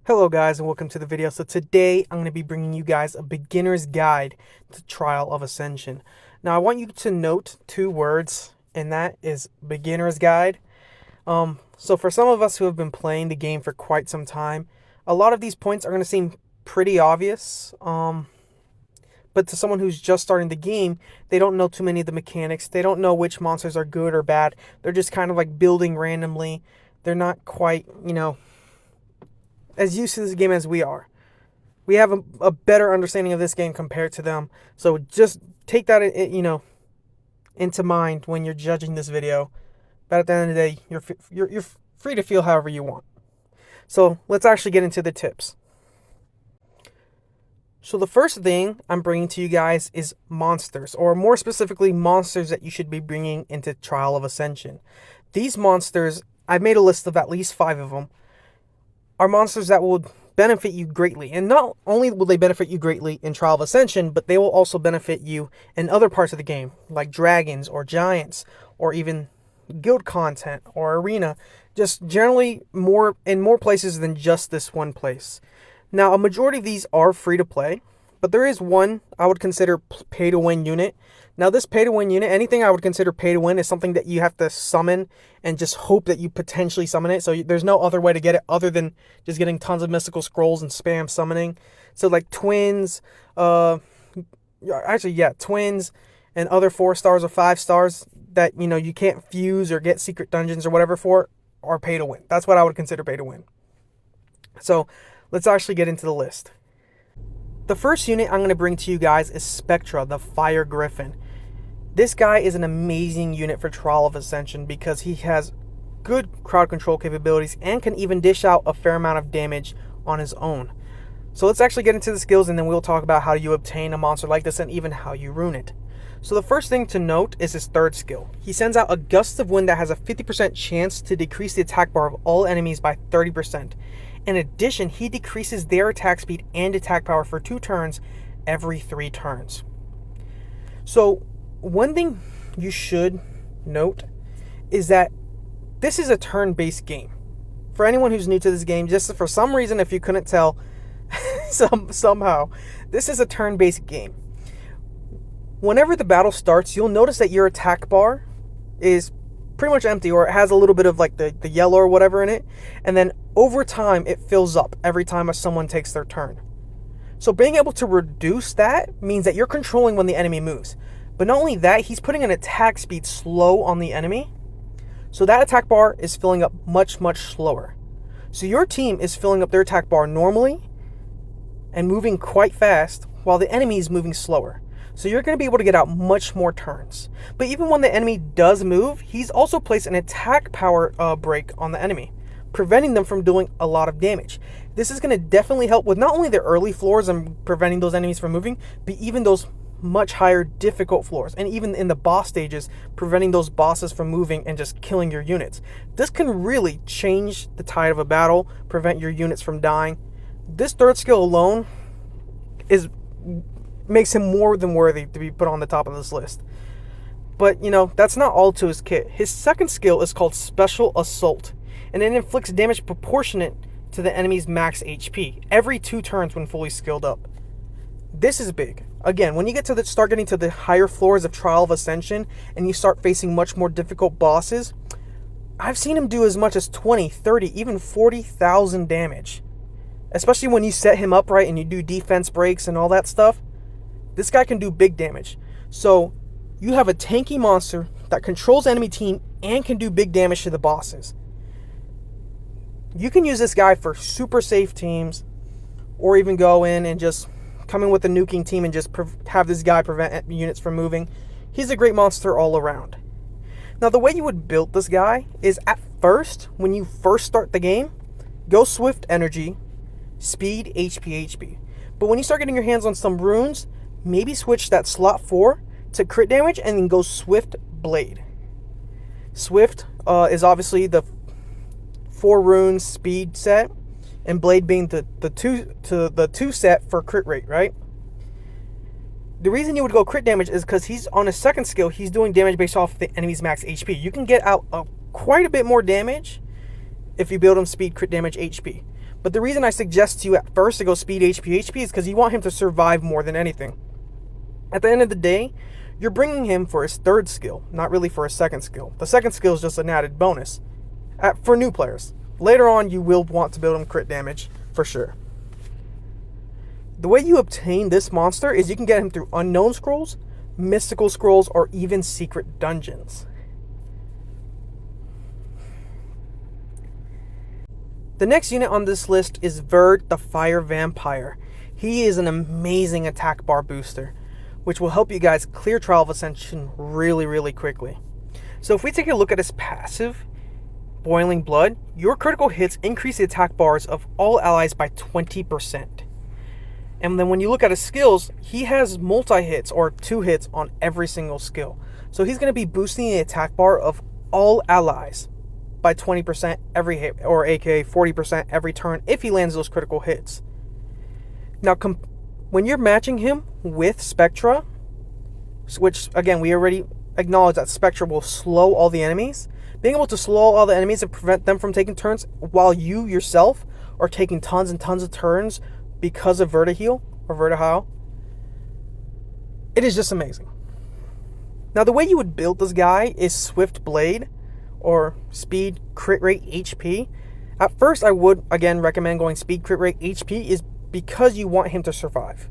Hello guys and welcome to the video. So today I'm going to be bringing you guys a beginner's guide to Trial of Ascension. Now I want you to note two words, and that is beginner's guide. So for some of us who have been playing the game for quite some time, a lot of these points are going to seem pretty obvious. But to someone who's just starting the game, they don't know too many of the mechanics. They don't know which monsters are good or bad. They're just kind of like building randomly. They're not quite, as used to this game as we are. We have a better understanding of this game compared to them. So just take that, into mind when you're judging this video. But at the end of the day, you're free to feel however you want. So let's actually get into the tips. So the first thing I'm bringing to you guys is monsters, or more specifically, monsters that you should be bringing into Trial of Ascension. These monsters, I've made a list of at least 5 of them, are monsters that will benefit you greatly. And not only will they benefit you greatly in Trial of Ascension, but they will also benefit you in other parts of the game, like dragons or giants, or even guild content or arena, just generally in more places than just this one place. Now, a majority of these are free to play, but there is one I would consider pay to win unit. Now, this pay to win unit, anything I would consider pay to win is something that you have to summon and just hope that you potentially summon it. So there's no other way to get it other than just getting tons of mystical scrolls and spam summoning. So like twins, twins and other 4 stars or 5 stars that, you can't fuse or get secret dungeons or whatever for are pay to win. That's what I would consider pay to win. So let's actually get into the list. The first unit I'm going to bring to you guys is Spectra, the Fire Griffin. This guy is an amazing unit for Trial of Ascension because he has good crowd control capabilities and can even dish out a fair amount of damage on his own. So let's actually get into the skills, and then we'll talk about how you obtain a monster like this and even how you rune it. So the first thing to note is his third skill. He sends out a gust of wind that has a 50% chance to decrease the attack bar of all enemies by 30%. In addition, he decreases their attack speed and attack power for 2 turns every 3 turns. So one thing you should note is that this is a turn-based game. For anyone who's new to this game, just for some reason, if you couldn't tell, somehow, this is a turn-based game. Whenever the battle starts, you'll notice that your attack bar is pretty much empty, or it has a little bit of like the yellow or whatever in it, and then over time it fills up every time someone takes their turn. So being able to reduce that means that you're controlling when the enemy moves. But not only that, he's putting an attack speed slow on the enemy, so that attack bar is filling up much slower. So your team is filling up their attack bar normally and moving quite fast, while the enemy is moving slower. So you're going to be able to get out much more turns. But even when the enemy does move, he's also placed an attack power break on the enemy, preventing them from doing a lot of damage. This is going to definitely help with not only the early floors and preventing those enemies from moving, but even those much higher difficult floors. And even in the boss stages, preventing those bosses from moving and just killing your units. This can really change the tide of a battle, prevent your units from dying. This third skill alone makes him more than worthy to be put on the top of this list. But, that's not all to his kit. His second skill is called Special Assault, and it inflicts damage proportionate to the enemy's max HP every 2 turns when fully skilled up. This is big. Again, when you start getting to the higher floors of Trial of Ascension and you start facing much more difficult bosses, I've seen him do as much as 20, 30, even 40,000 damage. Especially when you set him up right and you do defense breaks and all that stuff. This guy can do big damage. So you have a tanky monster that controls the enemy team and can do big damage to the bosses. You can use this guy for super safe teams, or even go in and just come in with a nuking team and just have this guy prevent units from moving. He's a great monster all around. Now, the way you would build this guy is, at first, when you first start the game, go Swift Energy, Speed, HP. But when you start getting your hands on some runes, maybe switch that slot 4 to crit damage and then go Swift Blade. Swift is obviously the 4 runes speed set, and Blade being the 2 set for crit rate, right? The reason you would go crit damage is because he's on his second skill, he's doing damage based off the enemy's max HP. You can get out quite a bit more damage if you build him speed, crit damage, HP. But the reason I suggest to you at first to go speed HP is because you want him to survive more than anything. At the end of the day, you're bringing him for his third skill, not really for his second skill. The second skill is just an added bonus for new players. Later on, you will want to build him crit damage for sure. The way you obtain this monster is you can get him through unknown scrolls, mystical scrolls, or even secret dungeons. The next unit on this list is Verde, the Fire Vampire. He is an amazing attack bar booster, which will help you guys clear Trial of Ascension really quickly. So if we take a look at his passive, Boiling Blood, your critical hits increase the attack bars of all allies by 20%. And then when you look at his skills, he has multi-hits or 2 hits on every single skill. So he's going to be boosting the attack bar of all allies by 20% every hit, or aka 40% every turn if he lands those critical hits. Now, when you're matching him with Spectra, which again, we already acknowledge that Spectra will slow all the enemies, being able to slow all the enemies and prevent them from taking turns while you yourself are taking tons and tons of turns because of Verde heal or Verde heal, it is just amazing. Now, the way you would build this guy is Swift Blade or Speed Crit Rate HP. At first, I would again recommend going Speed Crit Rate HP is because you want him to survive.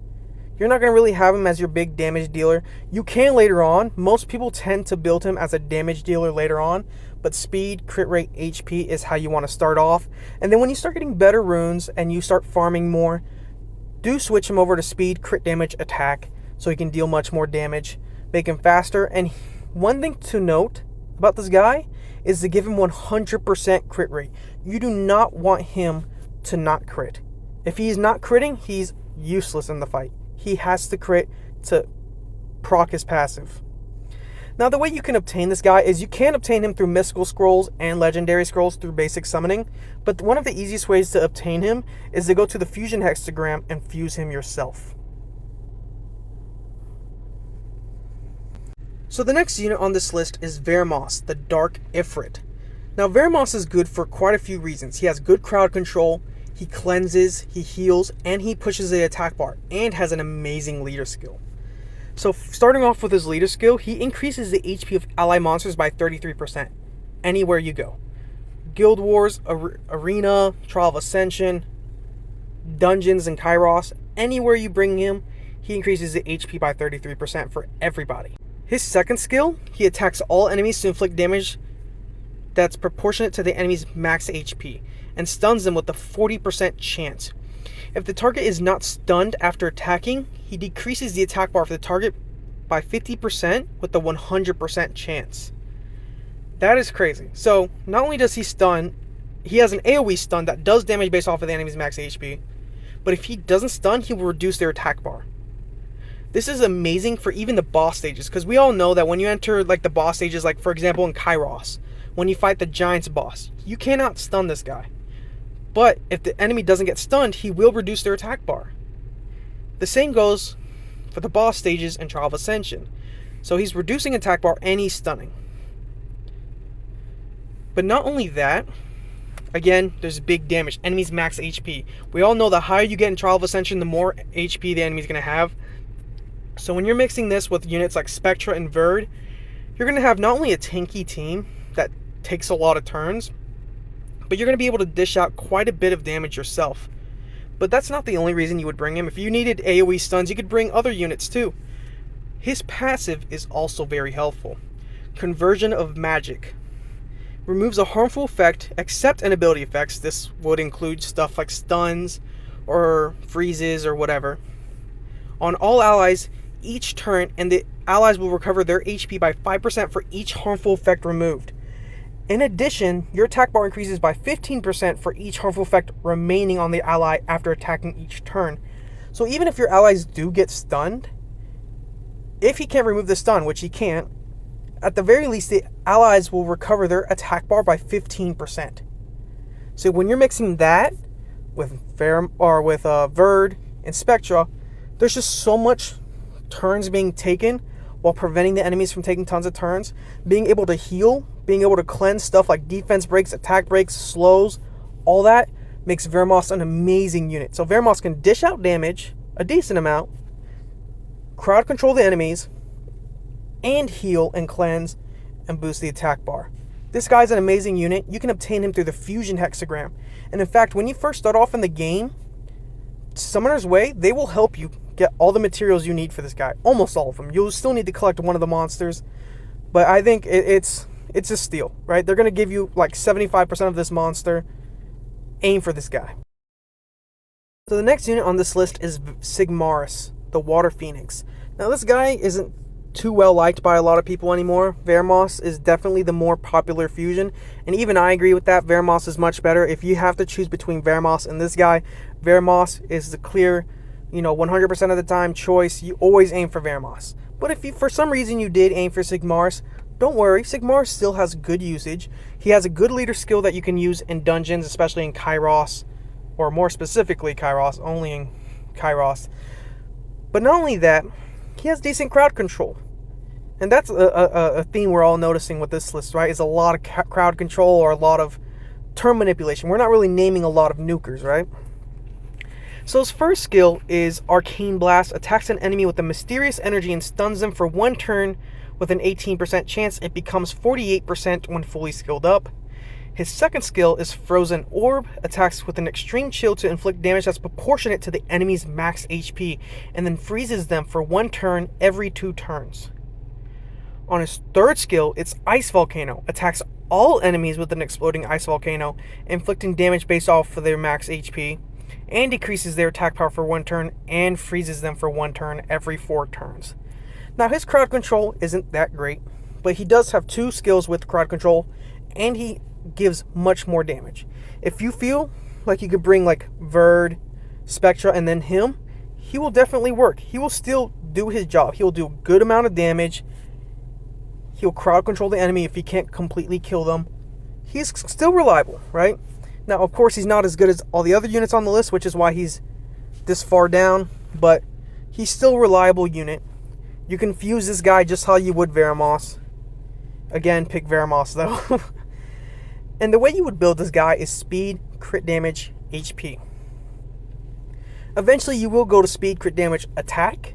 You're not going to really have him as your big damage dealer. You can later on. Most people tend to build him as a damage dealer later on, but Speed Crit Rate HP is how you want to start off. And then when you start getting better runes and you start farming more, do switch him over to Speed Crit Damage Attack so he can deal much more damage, make him faster. And one thing to note about this guy is to give him 100% crit rate. You do not want him to not crit. If he's not critting, he's useless in the fight. He has to crit to proc his passive. Now, the way you can obtain this guy is you can obtain him through mystical scrolls and legendary scrolls through basic summoning, but one of the easiest ways to obtain him is to go to the fusion hexagram and fuse him yourself. So the next unit on this list is Vermos, the Dark Ifrit. Now, Vermos is good for quite a few reasons. He has good crowd control, he cleanses, he heals, and he pushes the attack bar, and has an amazing leader skill. So starting off with his leader skill, he increases the HP of ally monsters by 33% anywhere you go. Guild Wars, Arena, Trial of Ascension, Dungeons, and Kairos, anywhere you bring him, he increases the HP by 33% for everybody. His second skill, he attacks all enemies to inflict damage that's proportionate to the enemy's max HP, and stuns them with a 40% chance. If the target is not stunned after attacking, he decreases the attack bar of the target by 50% with a 100% chance. That is crazy. So, not only does he stun, he has an AoE stun that does damage based off of the enemy's max HP, but if he doesn't stun, he will reduce their attack bar. This is amazing for even the boss stages, because we all know that when you enter like the boss stages, like for example in Kairos, when you fight the Giants boss, you cannot stun this guy. But if the enemy doesn't get stunned, he will reduce their attack bar. The same goes for the boss stages in Trial of Ascension. So he's reducing attack bar and he's stunning. But not only that, again, there's big damage. Enemies max HP. We all know the higher you get in Trial of Ascension, the more HP the enemy's going to have. So when you're mixing this with units like Spectra and Verde, you're going to have not only a tanky team that takes a lot of turns, but you're going to be able to dish out quite a bit of damage yourself. But that's not the only reason you would bring him. If you needed AoE stuns, you could bring other units too. His passive is also very helpful. Conversion of Magic. Removes a harmful effect except in ability effects. This would include stuff like stuns or freezes or whatever. On all allies each turn, and the allies will recover their HP by 5% for each harmful effect removed. In addition, your attack bar increases by 15% for each harmful effect remaining on the ally after attacking each turn. So even if your allies do get stunned, if he can't remove the stun, which he can't, at the very least the allies will recover their attack bar by 15%. So when you're mixing that with Verde and Spectra, there's just so much turns being taken while preventing the enemies from taking tons of turns, being able to heal, being able to cleanse stuff like defense breaks, attack breaks, slows, all that makes Vermoss an amazing unit. So Vermoss can dish out damage, a decent amount, crowd control the enemies, and heal and cleanse and boost the attack bar. This guy's an amazing unit. You can obtain him through the fusion hexagram. And in fact, when you first start off in the game, Summoner's Way, they will help you get all the materials you need for this guy. Almost all of them. You'll still need to collect one of the monsters, but I think it's a steal, right? They're going to give you like 75% of this monster. Aim for this guy. So the next unit on this list is Sigmar, the Water Phoenix. Now this guy isn't too well liked by a lot of people anymore. Vermoss is definitely the more popular fusion, and even I agree with that. Vermoss is much better. If you have to choose between Vermoss and this guy, Vermoss is the clear, 100% of the time choice. You always aim for Vermoss. But if you, for some reason you did aim for Sigmar, don't worry, Sigmar still has good usage. He has a good leader skill that you can use in dungeons, especially in Kairos, or more specifically Kairos, only in Kairos. But not only that, he has decent crowd control. And that's a theme we're all noticing with this list, right? Is a lot of crowd control or a lot of turn manipulation. We're not really naming a lot of nukers, right? So his first skill is Arcane Blast. Attacks an enemy with a mysterious energy and stuns them for 1 turn with an 18% chance. It becomes 48% when fully skilled up. His second skill is Frozen Orb. Attacks with an extreme chill to inflict damage that's proportionate to the enemy's max HP, and then freezes them for 1 turn every 2 turns. On his third skill, it's Ice Volcano. Attacks all enemies with an exploding ice volcano, inflicting damage based off of their max HP, and decreases their attack power for 1 turn, and freezes them for 1 turn every 4 turns. Now his crowd control isn't that great, but he does have 2 skills with crowd control, and he gives much more damage. If you feel like you could bring like Verde, Spectra, and then him, he will definitely work. He will still do his job. He will do a good amount of damage. He'll crowd control the enemy if he can't completely kill them. He's still reliable, right? Now, of course, he's not as good as all the other units on the list, which is why he's this far down, but he's still a reliable unit. You can fuse this guy just how you would Vermoss. Again, pick Vermoss, though. And the way you would build this guy is speed, crit damage, HP. Eventually, you will go to speed, crit damage, attack,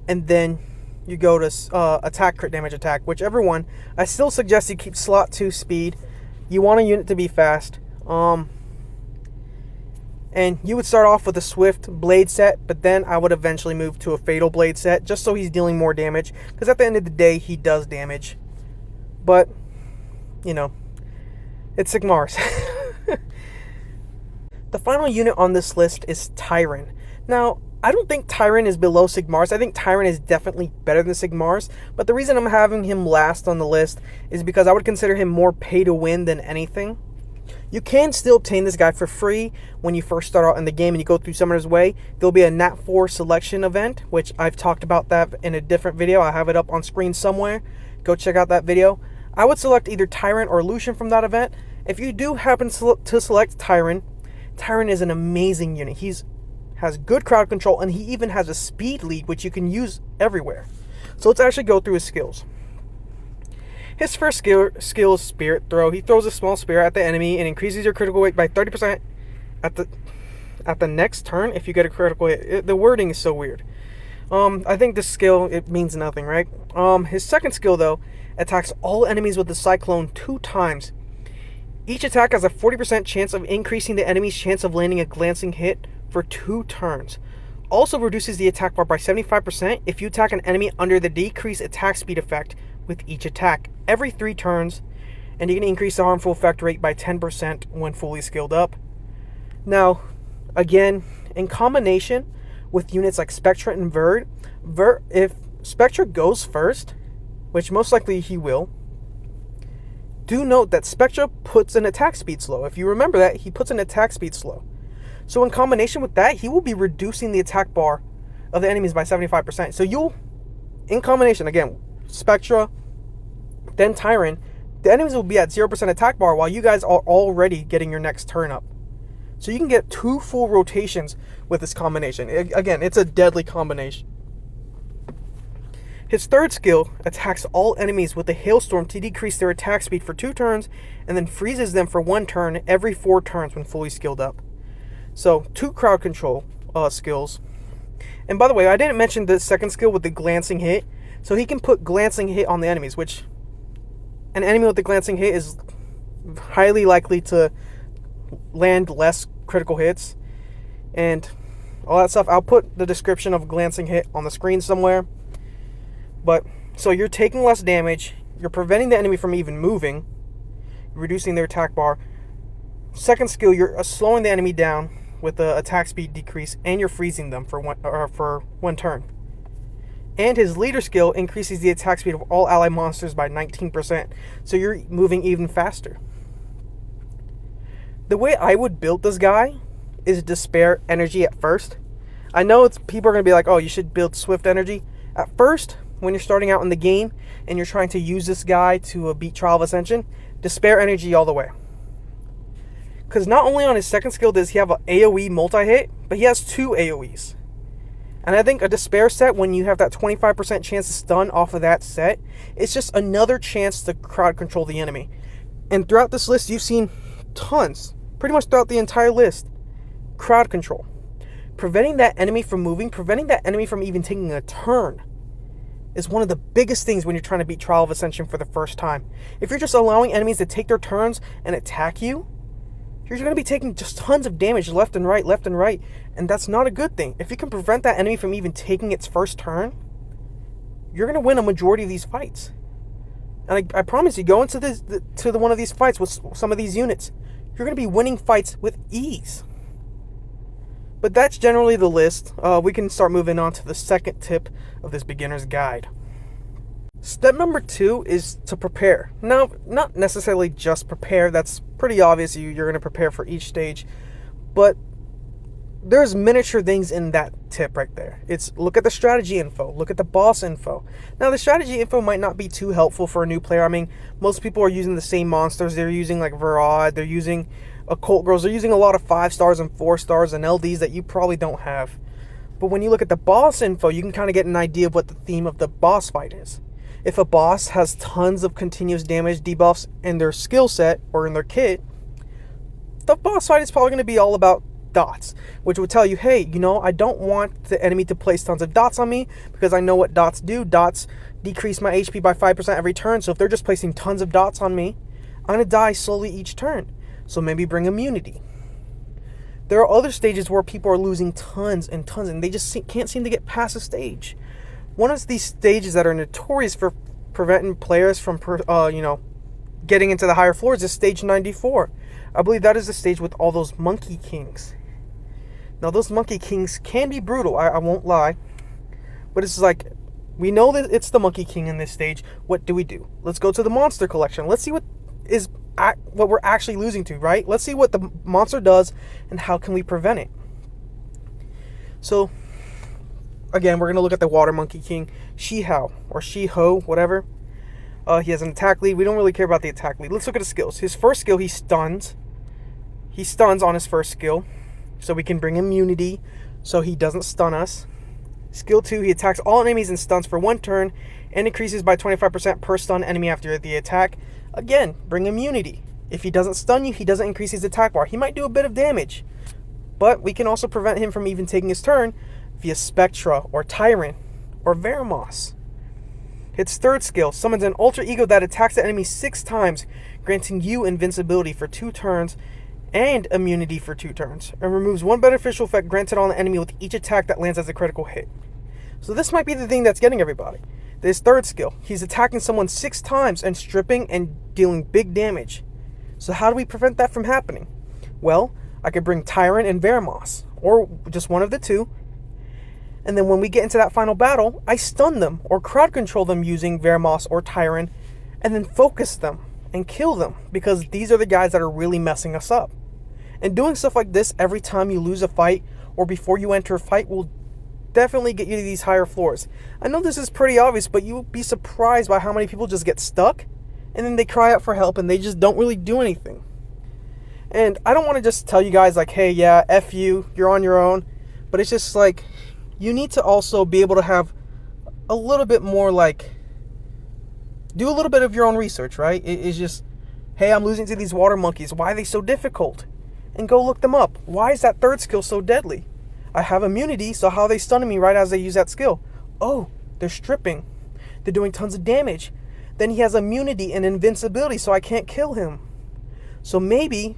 and then you go to attack, crit damage, attack, whichever one. I still suggest you keep slot 2 speed. You want a unit to be fast. And you would start off with a swift blade set, but then I would eventually move to a fatal blade set, just so he's dealing more damage, because at the end of the day, he does damage. But, it's Sigmar's. The final unit on this list is Tyron. Now, I don't think Tyron is below Sigmar's. I think Tyron is definitely better than Sigmar's. But the reason I'm having him last on the list is because I would consider him more pay to win than anything. You can still obtain this guy for free when you first start out in the game and you go through Summoner's Way. There'll be a Nat 4 selection event, which I've talked about that in a different video. I have it up on screen somewhere. Go check out that video. I would select either Tyron or Lucian from that event. If you do happen to select Tyron, Tyron is an amazing unit. He has good crowd control, and he even has a speed lead, which you can use everywhere. So let's actually go through his skills. His first skill is Spirit Throw. He throws a small spear at the enemy and increases your critical rate by 30% at the next turn if you get a critical hit. The wording is so weird. I think this skill, it means nothing, right? His second skill, though, attacks all enemies with the Cyclone 2 times. Each attack has a 40% chance of increasing the enemy's chance of landing a glancing hit for 2 turns. Also reduces the attack bar by 75% if you attack an enemy under the decreased attack speed effect with each attack every 3 turns, and you can increase the harmful effect rate by 10% when fully skilled up. Now, again, in combination with units like Spectra and Verde, if Spectra goes first, which most likely he will, do note that Spectra puts an attack speed slow. If you remember that, he puts an attack speed slow. So in combination with that, he will be reducing the attack bar of the enemies by 75%. So you'll, in combination, again, Spectra, then Tyron, the enemies will be at 0% attack bar while you guys are already getting your next turn up. So you can get 2 full rotations with this combination. Again, it's a deadly combination. His third skill attacks all enemies with a hailstorm to decrease their attack speed for 2 turns, and then freezes them for 1 turn every 4 turns when fully skilled up. So 2 crowd control skills. And by the way, I didn't mention the second skill with the glancing hit. So he can put glancing hit on the enemies, which an enemy with the glancing hit is highly likely to land less critical hits and all that stuff. I'll put the description of glancing hit on the screen somewhere. But so you're taking less damage, you're preventing the enemy from even moving, reducing their attack bar. Second skill, you're slowing the enemy down with the attack speed decrease, and you're freezing them for one turn. And his leader skill increases the attack speed of all ally monsters by 19%, so you're moving even faster. The way I would build this guy is Despair Energy at first. I know people are going to be like, oh, you should build Swift Energy. At first, when you're starting out in the game and you're trying to use this guy to beat Trial of Ascension, Despair Energy all the way. Because not only on his second skill does he have an AoE multi-hit, but he has 2 AoEs. And I think a Despair set, when you have that 25% chance to stun off of that set, it's just another chance to crowd control the enemy. And throughout this list, you've seen tons, pretty much throughout the entire list, crowd control. Preventing that enemy from moving, preventing that enemy from even taking a turn is one of the biggest things when you're trying to beat Trial of Ascension for the first time. If you're just allowing enemies to take their turns and attack you, you're going to be taking just tons of damage left and right, and that's not a good thing. If you can prevent that enemy from even taking its first turn, you're going to win a majority of these fights. And I promise you, go into one of these fights with some of these units, you're going to be winning fights with ease. But that's generally the list. We can start moving on to the second tip of this beginner's guide. Step number 2 is to prepare. Now, not necessarily just prepare. That's pretty obvious. You're going to prepare for each stage. But there's miniature things in that tip right there. It's look at the strategy info. Look at the boss info. Now, the strategy info might not be too helpful for a new player. I mean, most people are using the same monsters. They're using like Verde. They're using Occult Girls. They're using a lot of 5 stars and 4 stars and LDs that you probably don't have. But when you look at the boss info, you can kind of get an idea of what the theme of the boss fight is. If a boss has tons of continuous damage debuffs in their skill set or in their kit, the boss fight is probably going to be all about dots, which would tell you, hey, I don't want the enemy to place tons of dots on me because I know what dots do. Dots decrease my HP by 5% every turn, so if they're just placing tons of dots on me, I'm going to die slowly each turn. So maybe bring immunity. There are other stages where people are losing tons and tons, and they just can't seem to get past a stage. One of these stages that are notorious for preventing players from, getting into the higher floors is stage 94. I believe that is the stage with all those Monkey Kings. Now, those Monkey Kings can be brutal, I won't lie. But it's like, we know that it's the Monkey King in this stage. What do we do? Let's go to the monster collection. Let's see what we're actually losing to, right? Let's see what the monster does and how can we prevent it. So, again, we're going to look at the Water Monkey King, Shi-Hao, or Shi-Ho, whatever. He has an attack lead. We don't really care about the attack lead. Let's look at his skills. His first skill, he stuns. He stuns on his first skill, so we can bring immunity so he doesn't stun us. Skill 2, he attacks all enemies and stuns for 1 turn and increases by 25% per stun enemy after the attack. Again, bring immunity. If he doesn't stun you, he doesn't increase his attack bar. He might do a bit of damage, but we can also prevent him from even taking his turn via Spectra or Tyron or Verde. Its third skill summons an alter ego that attacks the enemy 6 times, granting you invincibility for 2 turns and immunity for 2 turns, and removes 1 beneficial effect granted on the enemy with each attack that lands as a critical hit. So this might be the thing that's getting everybody. His third skill, he's attacking someone 6 times and stripping and dealing big damage. So how do we prevent that from happening? Well, I could bring Tyron and Verde, or just one of the 2. And then when we get into that final battle, I stun them or crowd control them using Verde or Tyron, and then focus them and kill them, because these are the guys that are really messing us up. And doing stuff like this every time you lose a fight or before you enter a fight will definitely get you to these higher floors. I know this is pretty obvious, but you'll be surprised by how many people just get stuck and then they cry out for help and they just don't really do anything. And I don't want to just tell you guys like, hey, yeah, you're on your own. But it's just like, you need to also be able to have a little bit more like, do a little bit of your own research, right? It's just, hey, I'm losing to these water monkeys. Why are they so difficult? And go look them up. Why is that third skill so deadly? I have immunity, so how are they stunning me right as they use that skill? Oh, they're stripping. They're doing tons of damage. Then he has immunity and invincibility, so I can't kill him. So maybe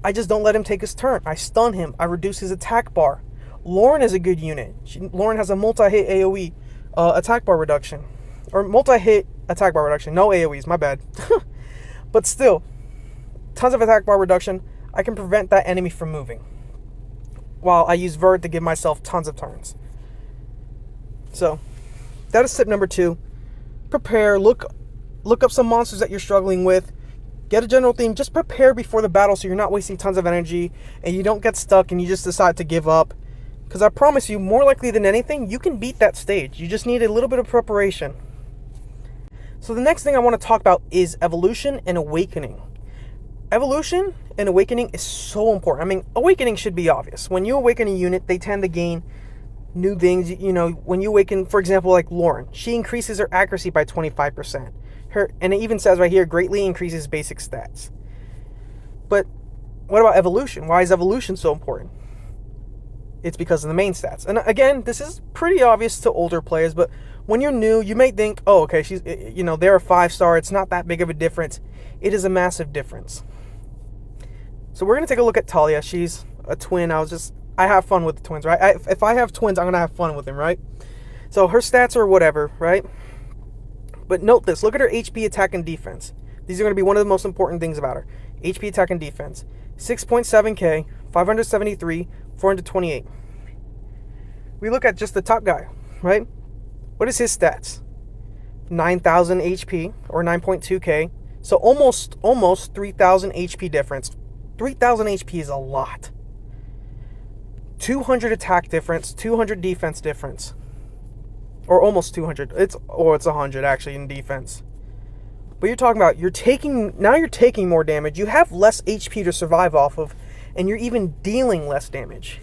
I just don't let him take his turn. I stun him. I reduce his attack bar. Lauren is a good unit. Lauren has a multi-hit AoE attack bar reduction. Or multi-hit attack bar reduction. No AoEs, my bad. But still, tons of attack bar reduction. I can prevent that enemy from moving, while I use Verde to give myself tons of turns. So, that is tip number 2. Prepare, look up some monsters that you're struggling with. Get a general theme. Just prepare before the battle so you're not wasting tons of energy and you don't get stuck and you just decide to give up. Because I promise you, more likely than anything, you can beat that stage. You just need a little bit of preparation. So the next thing I want to talk about is evolution and awakening. Evolution and awakening is so important. I mean, awakening should be obvious. When you awaken a unit, they tend to gain new things. You know, when you awaken, for example, like Lauren, she increases her accuracy by 25%. And it even says right here, greatly increases basic stats. But what about evolution? Why is evolution so important? It's because of the main stats. And again, this is pretty obvious to older players, but when you're new, you may think, oh, okay, they're a 5-star. It's not that big of a difference. It is a massive difference. So we're going to take a look at Talia. She's a twin. I have fun with the twins, right? If I have twins, I'm going to have fun with them, right? So her stats are whatever, right? But note this. Look at her HP, attack, and defense. These are going to be one of the most important things about her. HP, attack, and defense. 6.7k, 573, 428. We look at just the top guy, right? What is his stats? 9,000 HP, or 9.2k. So almost 3,000 HP difference. 3,000 HP is a lot. 200 attack difference, 200 defense difference. Or almost 200. It's 100 actually in defense. But you're talking about, you're taking more damage. You have less HP to survive off of, and you're even dealing less damage.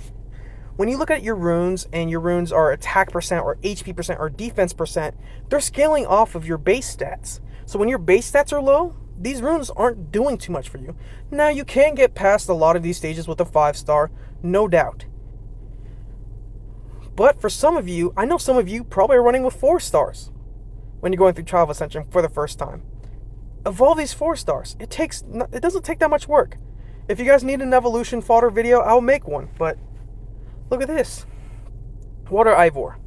When you look at your runes, and your runes are attack percent, or HP percent, or defense percent, they're scaling off of your base stats. So when your base stats are low, these runes aren't doing too much for you. Now, you can get past a lot of these stages with a 5-star, no doubt. But for some of you, I know some of you probably are running with 4 stars when you're going through Trial of Ascension for the first time. Evolve these 4 stars. It doesn't take that much work. If you guys need an evolution fodder video, I'll make one. But look at this. Water Ivor.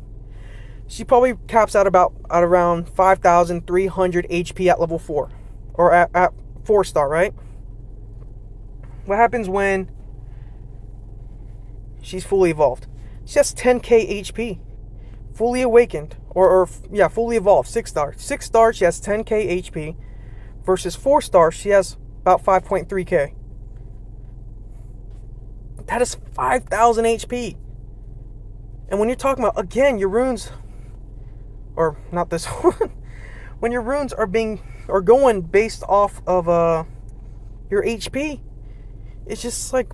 She probably caps out at around 5,300 HP at level 4. Or at 4-star, right? What happens when she's fully evolved? She has 10k HP. Fully awakened. Fully evolved. 6-star. 6-star, she has 10k HP. Versus 4-star, she has about 5.3k. That is 5,000 HP. And when you're talking about, again, your runes, or not this one, when your runes are going based off of your HP, it's just like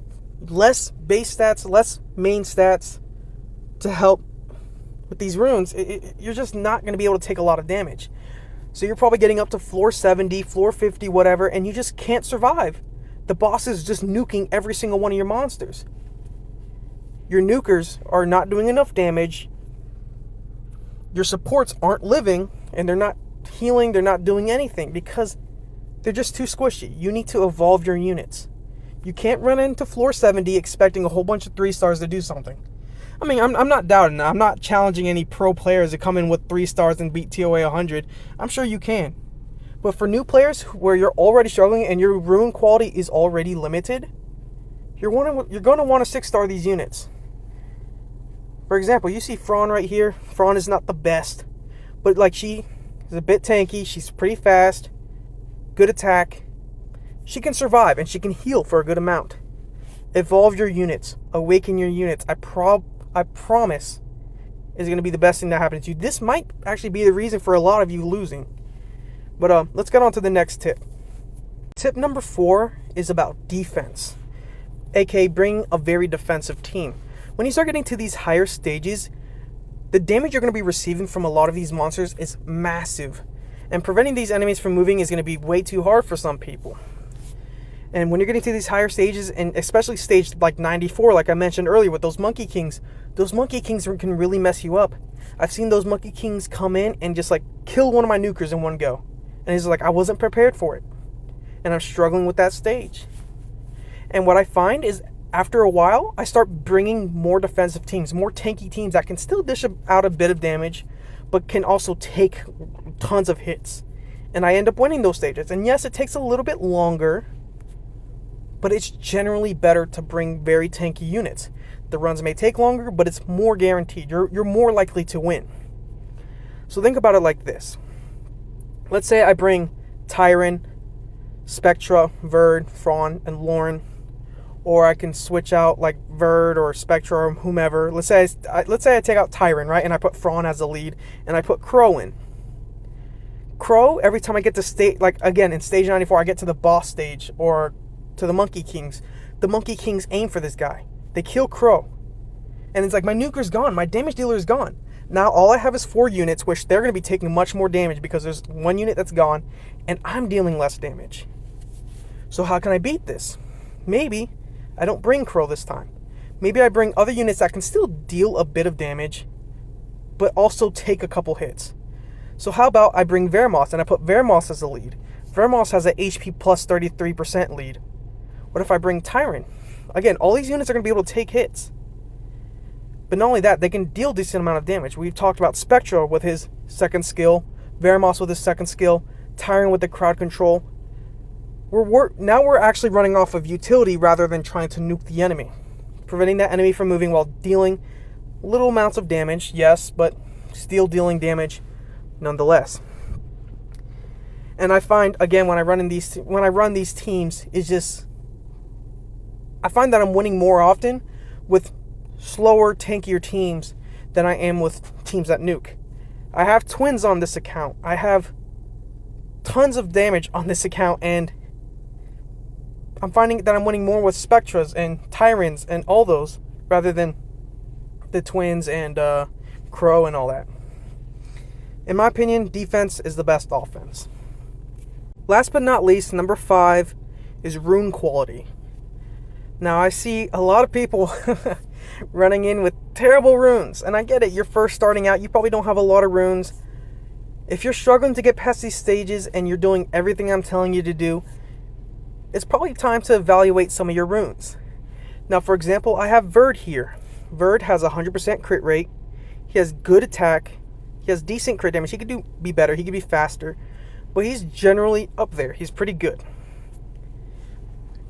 less base stats, less main stats to help with these runes. You're just not going to be able to take a lot of damage. So you're probably getting up to floor 70, floor 50, whatever, and you just can't survive. The boss is just nuking every single one of your monsters. Your nukers are not doing enough damage. Your supports aren't living, and they're not healing, they're not doing anything because they're just too squishy. You need to evolve your units. You can't run into floor 70 expecting a whole bunch of 3-stars to do something. I mean, I'm not doubting that. I'm not challenging any pro players to come in with 3 stars and beat TOA 100. I'm sure you can. But for new players where you're already struggling and your rune quality is already limited, you're going to want to 6-star these units. For example, you see Fran right here. Fran is not the best, but like she is a bit tanky. She's pretty fast, good attack. She can survive and she can heal for a good amount. Evolve your units, awaken your units. I promise is going to be the best thing that happens to you. This might actually be the reason for a lot of you losing. But let's get on to the next tip. Tip number 4 is about defense, aka bring a very defensive team. When you start getting to these higher stages, the damage you're going to be receiving from a lot of these monsters is massive. And preventing these enemies from moving is going to be way too hard for some people. And when you're getting to these higher stages, and especially stage like 94, like I mentioned earlier with those Monkey Kings can really mess you up. I've seen those Monkey Kings come in and just like kill one of my nukers in one go. And it's like, I wasn't prepared for it. And I'm struggling with that stage. And what I find is after a while, I start bringing more defensive teams, more tanky teams that can still dish out a bit of damage, but can also take tons of hits. And I end up winning those stages. And yes, it takes a little bit longer, but it's generally better to bring very tanky units. The runs may take longer, but it's more guaranteed. You're more likely to win. So think about it like this. Let's say I bring Tyron, Spectra, Verde, Thrawn, and Lauren. Or I can switch out like Verde or Spectra or whomever. Let's say I take out Tyron, right? And I put Thrawn as the lead. And I put Crow in. Crow, every time I get to stage, like again, in stage 94, I get to the boss stage or to the Monkey Kings. The Monkey Kings aim for this guy. They kill Crow. And it's like my nuker's gone. My damage dealer is gone. Now all I have is 4 units, which they're going to be taking much more damage because there's 1 unit that's gone. And I'm dealing less damage. So how can I beat this? Maybe I don't bring Crow this time. Maybe I bring other units that can still deal a bit of damage, but also take a couple hits. So how about I bring Vermos and I put Vermos as the lead. Vermos has an HP plus 33% lead. What if I bring Tyron? Again, all these units are going to be able to take hits. But not only that, they can deal a decent amount of damage. We've talked about Spectra with his second skill, Vermos with his second skill, Tyron with the crowd control. Now we're actually running off of utility rather than trying to nuke the enemy. Preventing that enemy from moving while dealing little amounts of damage, yes, but still dealing damage nonetheless. And I find, again, when I run these teams, it's just, I find that I'm winning more often with slower, tankier teams than I am with teams that nuke. I have twins on this account. I have tons of damage on this account, and I'm finding that I'm winning more with Spectras and Tyrons and all those rather than the twins and Crow and all that. In my opinion, defense is the best offense. Last but not least, number 5 is Rune Quality. Now, I see a lot of people running in with terrible runes, and I get it. You're first starting out. You probably don't have a lot of runes. If you're struggling to get past these stages and you're doing everything I'm telling you to do, it's probably time to evaluate some of your runes. Now, for example, I have Verde here. Verde has 100% crit rate. He has good attack. He has decent crit damage. He could be better. He could be faster. But he's generally up there. He's pretty good.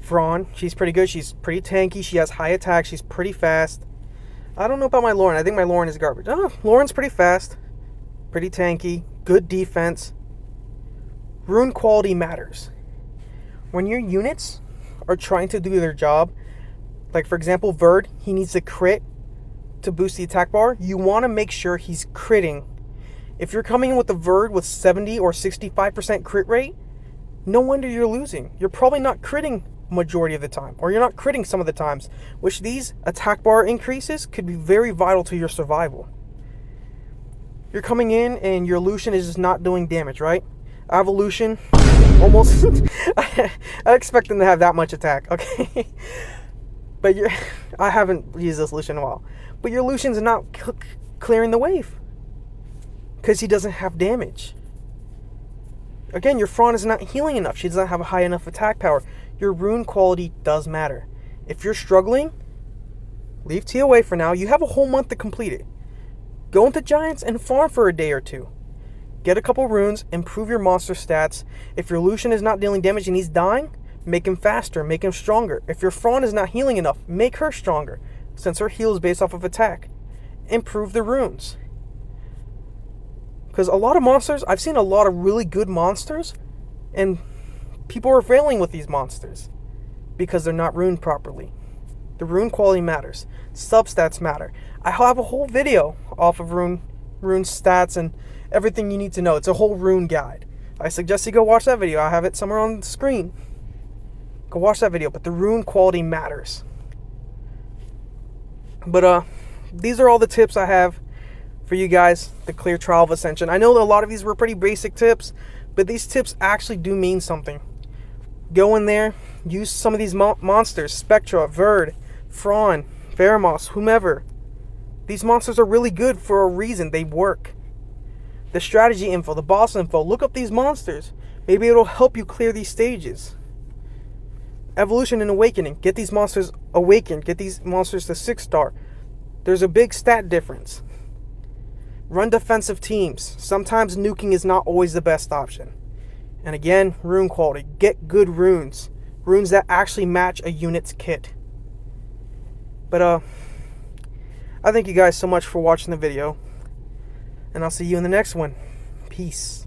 Thrawn, she's pretty good. She's pretty tanky. She has high attack. She's pretty fast. I don't know about my Lauren. I think my Lauren is garbage. Oh, Lauren's pretty fast. Pretty tanky. Good defense. Rune quality matters. When your units are trying to do their job, like for example, Verde, he needs to crit to boost the attack bar. You want to make sure he's critting. If you're coming in with the Verde with 70 or 65% crit rate, no wonder you're losing. You're probably not critting majority of the time, or you're not critting some of the times, which these attack bar increases could be very vital to your survival. You're coming in and your Lucian is just not doing damage, right? I have a Lucian, almost, I expect them to have that much attack, okay? But I haven't used this Lucian in a while. But your Lucian's not clearing the wave, because he doesn't have damage. Again, your Thrawn is not healing enough. She doesn't have a high enough attack power. Your rune quality does matter. If you're struggling, leave TOA for now. You have a whole month to complete it. Go into Giants and farm for a day or two. Get a couple runes, improve your monster stats. If your Lucian is not dealing damage and he's dying, make him faster, make him stronger. If your Thrawn is not healing enough, make her stronger, since her heal is based off of attack. Improve the runes. Because a lot of monsters, I've seen a lot of really good monsters, and people are failing with these monsters because they're not runed properly. The rune quality matters. Substats matter. I have a whole video off of rune stats and everything you need to know. It's a whole rune guide. I suggest you go watch that video. I have it somewhere on the screen. Go watch that video. But the rune quality matters. But these are all the tips I have for you guys, the clear trial of Ascension. I know that a lot of these were pretty basic tips, but these tips actually do mean something. Go in there, use some of these monsters, Spectra, Verde, Fraun, Veramos, whomever. These monsters are really good for a reason. They work. The strategy info, the boss info, look up these monsters. Maybe it'll help you clear these stages. Evolution and Awakening. Get these monsters awakened. Get these monsters to 6-star. There's a big stat difference. Run defensive teams. Sometimes nuking is not always the best option. And again, rune quality. Get good runes. Runes that actually match a unit's kit. But I thank you guys so much for watching the video. And I'll see you in the next one. Peace.